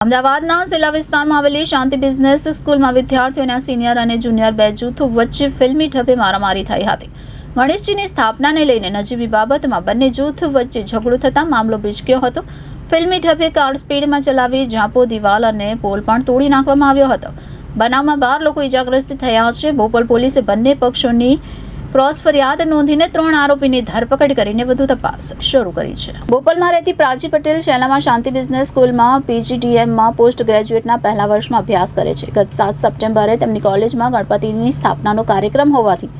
અમદાવાદના જિલ્લા વિસ્તારમાં આવેલી શાંતિ બિઝનેસ સ્કૂલમાં વિદ્યાર્થીઓના સિનિયર અને જુનિયર બે જૂથો વચ્ચે ફિલ્મી ઢબે મારામારી થઈ હતી. ગણેશજીની સ્થાપનાને લઈને નજીવી બાબતમાં બંને જૂથ વચ્ચે ઝઘડો થતા મામલો ભીચક્યો હતો. ફિલ્મી ઢબે કાર સ્પીડમાં ચલાવી ઝાંપો, દિવાલ અને પોલ પણ તોડી નાખવામાં આવ્યો હતો. બનાવમાં 12 લોકો ઇજાગ્રસ્ત થયા છે. બોપલ પોલીસે બંને પક્ષોની ક્રોસ ફરિયાદ નોંધીને 3 આરોપીની ધરપકડ કરીને વધુ તપાસ શરૂ કરી છે. બોપલમાં રહેતી પ્રાચી પટેલ શેલામાં શાંતિ બિઝનેસ સ્કૂલમાં PGDMમાં પોસ્ટ ગ્રેજ્યુએટના પહેલા વર્ષમાં અભ્યાસ કરે છે. ગત 7 સપ્ટેમ્બરે તેમની કોલેજમાં ગણપતિની સ્થાપનાનો કાર્યક્રમ હોવાથી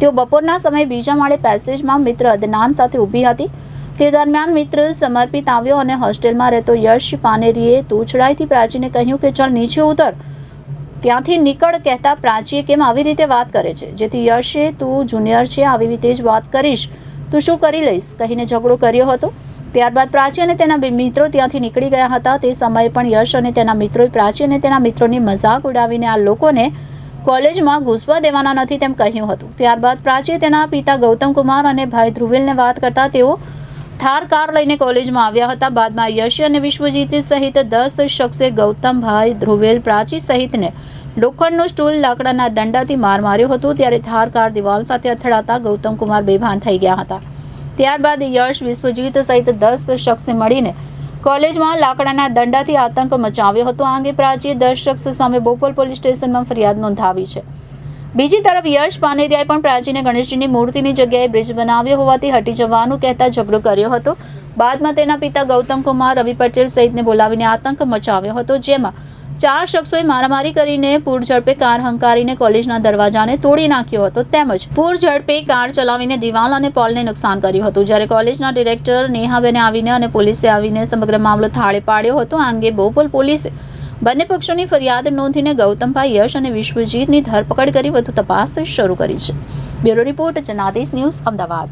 તેઓ બપોરના સમયે બીજા માળે પેસેજમાં મિત્ર અદનાન સાથે ઊભી હતી. તે દરમિયાન મિત્ર સમર્પિત આવ્યો અને હોસ્ટેલમાં રહેતો યશ પાનેરીએ તોછડાઈથી પ્રાચીને કહ્યું કે ચાલ નીચે ઉતર, ત્યાંથી નીકળ કહેતા પ્રાચીએ કેમ આવી રીતે વાત કરે છે, જેથી યશે તું જુનિયર છે, આવી રીતે જ વાત કરીશ, તું શું કરી લઈશ કહીને ઝઘડો કર્યો હતો. ત્યારબાદ પ્રાચી અને તેના મિત્રો ત્યાંથી નીકળી ગયા હતા. તે સમયે પણ યશ અને તેના મિત્રોએ પ્રાચી અને તેના મિત્રોની મજાક ઉડાવીને આ લોકોને કોલેજમાં ઘૂસવા દેવાના નથી તેમ કહ્યું હતું. ત્યારબાદ પ્રાચીએ તેના પિતા ગૌતમ કુમાર અને ભાઈ ધ્રુવેલને વાત કરતા તેઓ થાર કાર લઈને કોલેજમાં આવ્યા હતા. બાદમાં યશ અને વિશ્વજીત સહિત 10 શખ્સે ગૌતમ, ભાઈ ધ્રુવેલ, પ્રાચી સહિતને લોખંડનો સ્ટૂલ, લાકડાના દંડાથી માર માર્યો હતો. ત્યારે થાર કાર દિવાલ સાથે અથડાતા ગૌતમ કુમાર બેભાન થઈ ગયા હતા. ત્યારબાદ યશ, વિશ્વજીત સહિત 10 શખ્સે મળીને કોલેજમાં લાકડાના દંડાથી આતંક મચાવ્યો હતો. આ અંગે પ્રાચીએ 10 શખ્સ સામે બોપલ પોલીસ સ્ટેશનમાં ફરિયાદ નોંધાવી છે. બીજી તરફ યશ પાનેરિયાએ પણ પ્રાચીને ગણેશજીની મૂર્તિની જગ્યાએ બ્રિજ બનાવ્યો હોવાથી હટી જવાનું કહેતા ઝઘડો કર્યો હતો. બાદમાં તેના પિતા ગૌતમ કુમાર, રવિ પટેલ સહિતને બોલાવીને આતંક મચાવ્યો હતો, જેમાં 4 શખ્સોએ મારામારી કરીને પૂરઝડપે કાર હંકારીને કોલેજના દરવાજાને તોડી નાખ્યો હતો, તેમજ પૂરઝડપે કાર ચલાવીને દિવાલ અને પોલને નુકસાન કર્યું હતું. જ્યારે કોલેજના ડિરેક્ટર નેહાબેને આવીને અને પોલીસે આવીને સમગ્ર મામલો થાળે પાડ્યો હતો. આ અંગે બોપલ પોલીસે બંને પક્ષોની ફરિયાદ નોંધીને ગૌતમભાઈ, યશ અને વિશ્વજીતની ધરપકડ કરી વધુ તપાસ શરૂ કરી છે. Bureau report, Janadesh news, Ahmedabad.